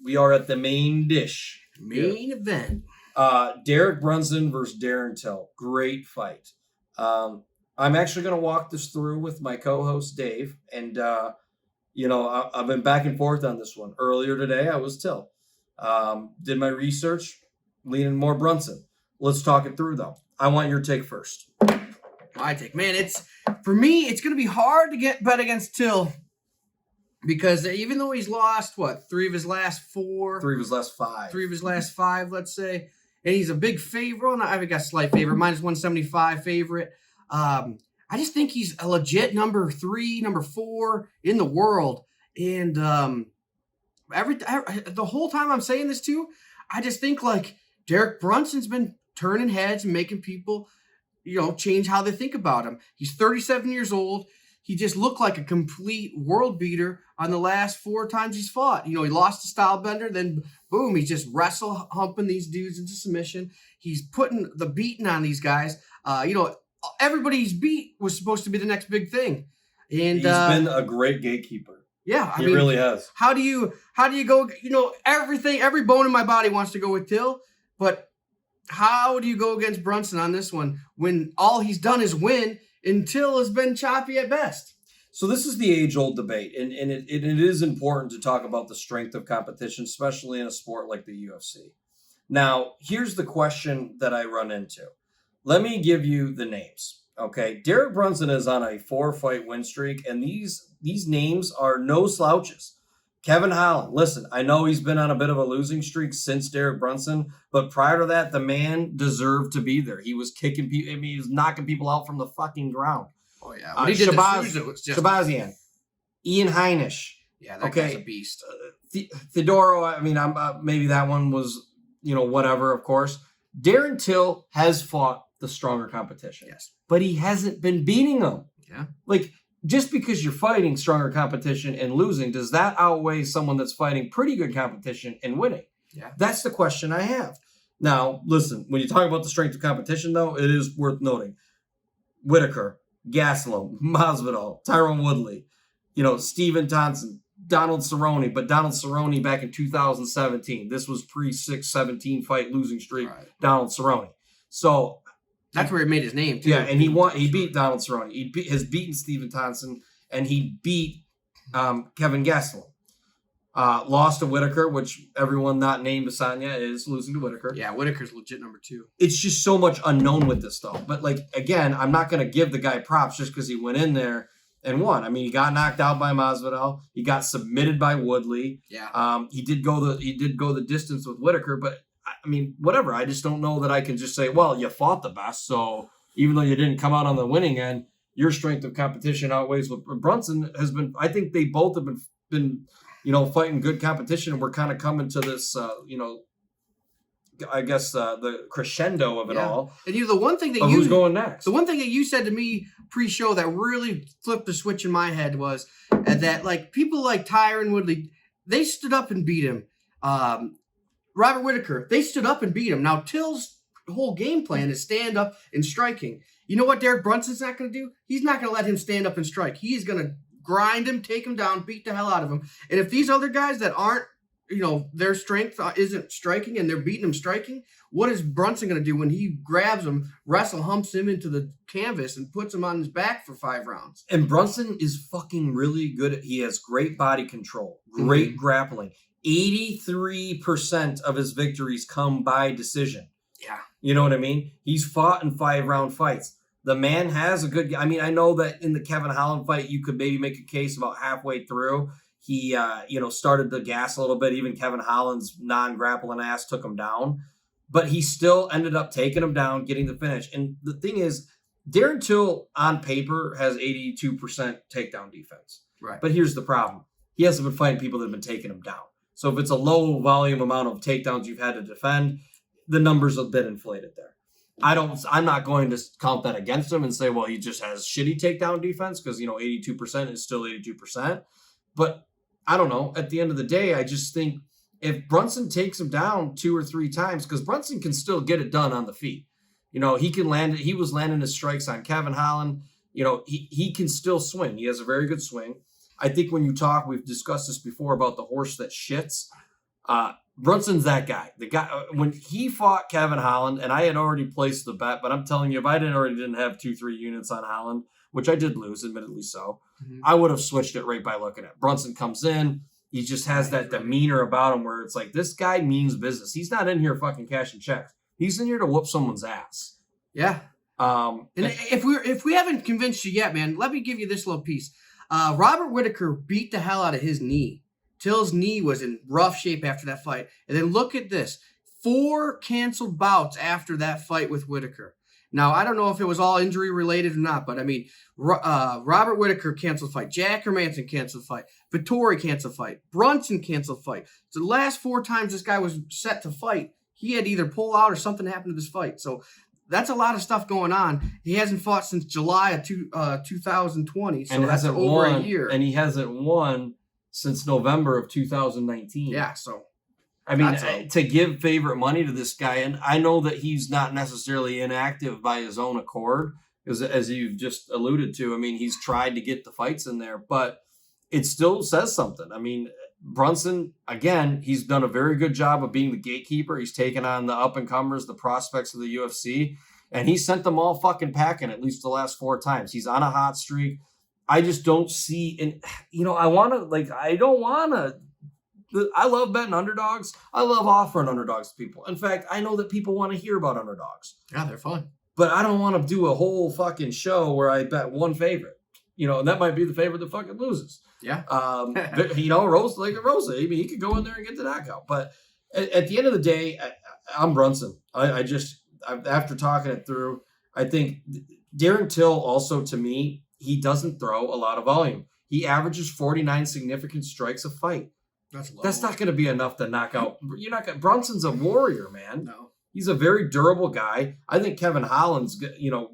We are at the main dish. Main event. Derek Brunson versus Darren Till. Great fight. I'm actually going to walk this through with my co-host Dave, and I've been back and forth on this one. Earlier today, I was Till. Did my research, leaning more Brunson. Let's talk it through though. I want your take first. My take, man. For me, it's going to be hard to get bet against Till. Because even though he's lost, 3 of his last 4? 3 of his last 5. 3 of his last 5, let's say. And he's a big favorite. Well, I got a slight favorite. Minus 175 favorite. I just think he's a legit number 3, number 4 in the world. And the whole time I'm saying this too, I just think like Derek Brunson's been turning heads and making people, change how they think about him. He's 37 years old. He just looked like a complete world beater on the last 4 times he's fought. He lost to Stylebender, then boom, he's just wrestle humping these dudes into submission. He's putting the beating on these guys. Everybody he's beat was supposed to be the next big thing. And he's been a great gatekeeper. Yeah, he really has. How do you go? Every bone in my body wants to go with Till, but how do you go against Brunson on this one when all he's done is win? Until has been choppy at best. So this is the age-old debate, and it is important to talk about the strength of competition, especially in a sport like the UFC. Now, here's the question that I run into. Let me give you the names, okay? Derek Brunson is on a 4-fight win streak, and these names are no slouches. Kevin Holland, listen, I know he's been on a bit of a losing streak since Derek Brunson, but prior to that, the man deserved to be there. He was kicking people. He was knocking people out from the fucking ground. Oh, yeah. When he did Shabazian, Ian Heinisch. Yeah, that guy's a beast. Theodoro, maybe that one was, whatever, of course. Darren Till has fought the stronger competition. Yes. But he hasn't been beating them. Yeah. Just because you're fighting stronger competition and losing, does that outweigh someone that's fighting pretty good competition and winning? Yeah. That's the question I have. Now, listen, when you talk about the strength of competition, though, it is worth noting. Whitaker, Gastelum, Masvidal, Tyron Woodley, Steven Thompson, Donald Cerrone, but Donald Cerrone back in 2017. This was pre-6-17 fight losing streak, right. Donald Cerrone. So that's where he made his name, too. Yeah, and he beat Donald Cerrone. He has beaten Steven Thompson, and he beat Kevin Gastelum. Lost to Whitaker, which everyone not named Asanya is losing to Whitaker. Yeah, Whitaker's legit number 2. It's just so much unknown with this stuff. But, again, I'm not going to give the guy props just because he went in there and won. I mean, he got knocked out by Masvidal. He got submitted by Woodley. Yeah. He did go the distance with Whitaker, but whatever. I just don't know that I can just say, well, you fought the best, so even though you didn't come out on the winning end, your strength of competition outweighs what Brunson has been. I think they both have been fighting good competition, and we're kind of coming to this, I guess the crescendo of it all. And the one thing that who's going next? The one thing that you said to me pre-show that really flipped the switch in my head was that people like Tyron Woodley, they stood up and beat him. Robert Whitaker, they stood up and beat him. Now, Till's whole game plan is stand up and striking. You know what Derek Brunson's not going to do? He's not going to let him stand up and strike. He's going to grind him, take him down, beat the hell out of him. And if these other guys that aren't, their strength isn't striking and they're beating him striking, what is Brunson going to do when he grabs him, humps him into the canvas and puts him on his back for 5 rounds? And Brunson is fucking really good. He has great body control, great grappling. 83% of his victories come by decision. Yeah. You know what I mean? He's fought in 5-round fights. The man has a good... I know that in the Kevin Holland fight, you could maybe make a case about halfway through. He, started to gas a little bit. Even Kevin Holland's non-grappling ass took him down. But he still ended up taking him down, getting the finish. And the thing is, Darren Till, on paper, has 82% takedown defense. Right. But here's the problem. He hasn't been fighting people that have been taking him down. So if it's a low volume amount of takedowns you've had to defend, the numbers have been inflated there. I'm not going to count that against him and say, well, he just has shitty takedown defense because, 82% is still 82%. But I don't know. At the end of the day, I just think if Brunson takes him down 2 or 3 times, because Brunson can still get it done on the feet. He can land it. He was landing his strikes on Kevin Holland. He can still swing. He has a very good swing. I think when you talk, we've discussed this before about the horse that shits. Brunson's that guy. The guy when he fought Kevin Holland, and I had already placed the bet, but I'm telling you, if I didn't have 2-3 units on Holland, which I did lose, admittedly so, I would have switched it right by looking at Brunson comes in. He just has that demeanor about him where it's like, this guy means business. He's not in here fucking cashing checks. He's in here to whoop someone's ass. Yeah. And if we haven't convinced you yet, man, let me give you this little piece. Robert Whittaker beat the hell out of his knee. Till's knee was in rough shape after that fight. And then look at this. 4 canceled bouts after that fight with Whittaker. Now, I don't know if it was all injury related or not, but I mean, Robert Whittaker canceled fight. Jack Hermanson canceled fight. Vettori canceled fight. Brunson canceled fight. So the last 4 times this guy was set to fight, he had either pull out or something happened to this fight. So that's a lot of stuff going on. He hasn't fought since July of 2020, so that's over a year. And he hasn't won since November of 2019. Yeah, so I mean, to give favorite money to this guy, and I know that he's not necessarily inactive by his own accord, because as you've just alluded to, I mean, he's tried to get the fights in there, but it still says something. I mean, Brunson, again, he's done a very good job of being the gatekeeper. He's taken on the up-and-comers, the prospects of the UFC, and he sent them all fucking packing at least the last 4 times. He's on a hot streak. I just don't see, and I love betting underdogs. I love offering underdogs to people. In fact, I know that people want to hear about underdogs. Yeah, they're fun. But I don't want to do a whole fucking show where I bet one favorite. And that might be the favorite that fucking loses. Yeah. Rose, like a Rose. I mean, he could go in there and get the knockout. But at the end of the day, I'm Brunson. After talking it through, I think Darren Till also, to me, he doesn't throw a lot of volume. He averages 49 significant strikes a fight. That's not going to be enough to knock out. Brunson's a warrior, man. No. He's a very durable guy. I think Kevin Holland's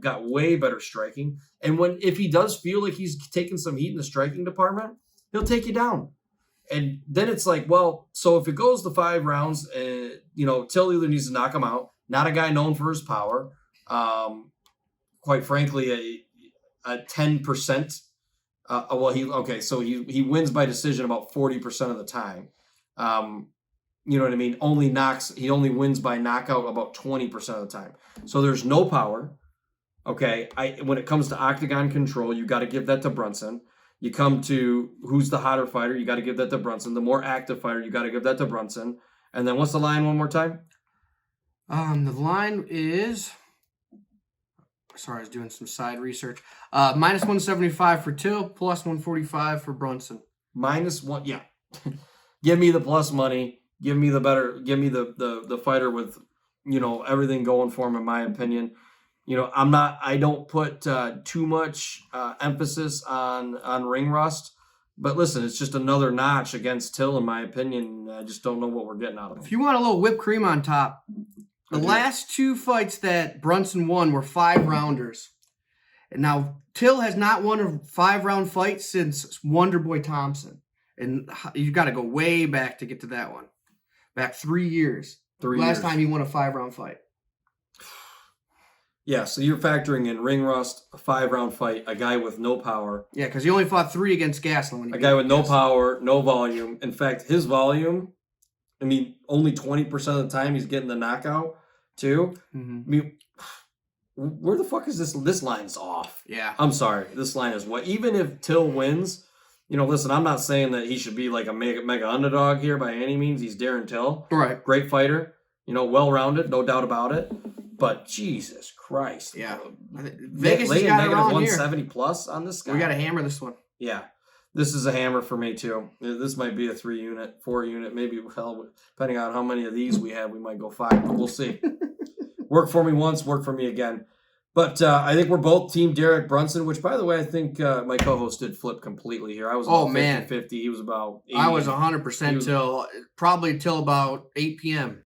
got way better striking. And if he does feel like he's taking some heat in the striking department, he'll take you down. And then it's like, well, so if it goes to 5 rounds, Till either needs to knock him out. Not a guy known for his power. Quite frankly, a 10%. He wins by decision about 40% of the time. You know what I mean? He only wins by knockout about 20% of the time. So there's no power. Okay. When it comes to octagon control, you got to give that to Brunson. You come to who's the hotter fighter, you got to give that to Brunson. The more active fighter, you got to give that to Brunson. And then what's the line one more time? The line is, sorry, I was doing some side research. Minus 175 for Till, plus 145 for Brunson. -1, yeah. Give me the plus money. Give me the better. Give me the fighter with, everything going for him. In my opinion, I don't put too much emphasis on ring rust. But listen, it's just another notch against Till, in my opinion. I just don't know what we're getting out of him. If you want a little whipped cream on top, the last 2 fights that Brunson won were 5-rounders. And now, Till has not won a 5-round fight since Wonderboy Thompson. And you've got to go way back to get to that one. Back 3 years. Last time he won a 5-round fight. Yeah, so you're factoring in ring rust, a 5-round fight, a guy with no power. Yeah, because he only fought 3 against Gastelum. A guy with no power, no volume. In fact, his volume, only 20% of the time he's getting the knockout, too. Mm-hmm. Where the fuck is this? This line's off. Yeah. I'm sorry. This line is what? Even if Till wins, listen, I'm not saying that he should be like a mega underdog here by any means. He's Darren Till. Right. Great fighter. Well-rounded, no doubt about it. But Jesus Christ. Yeah. Vegas has got it on 170 plus on this guy. We got to hammer this one. Yeah. This is a hammer for me, too. This might be a 3-unit, 4-unit, maybe, depending on how many of these we have, we might go 5, but we'll see. Work for me once, work for me again. But I think we're both Team Derek Brunson, which, by the way, I think my co-host did flip completely here. I was about 50-50. He was about 80. I was 100% till about 8 p.m.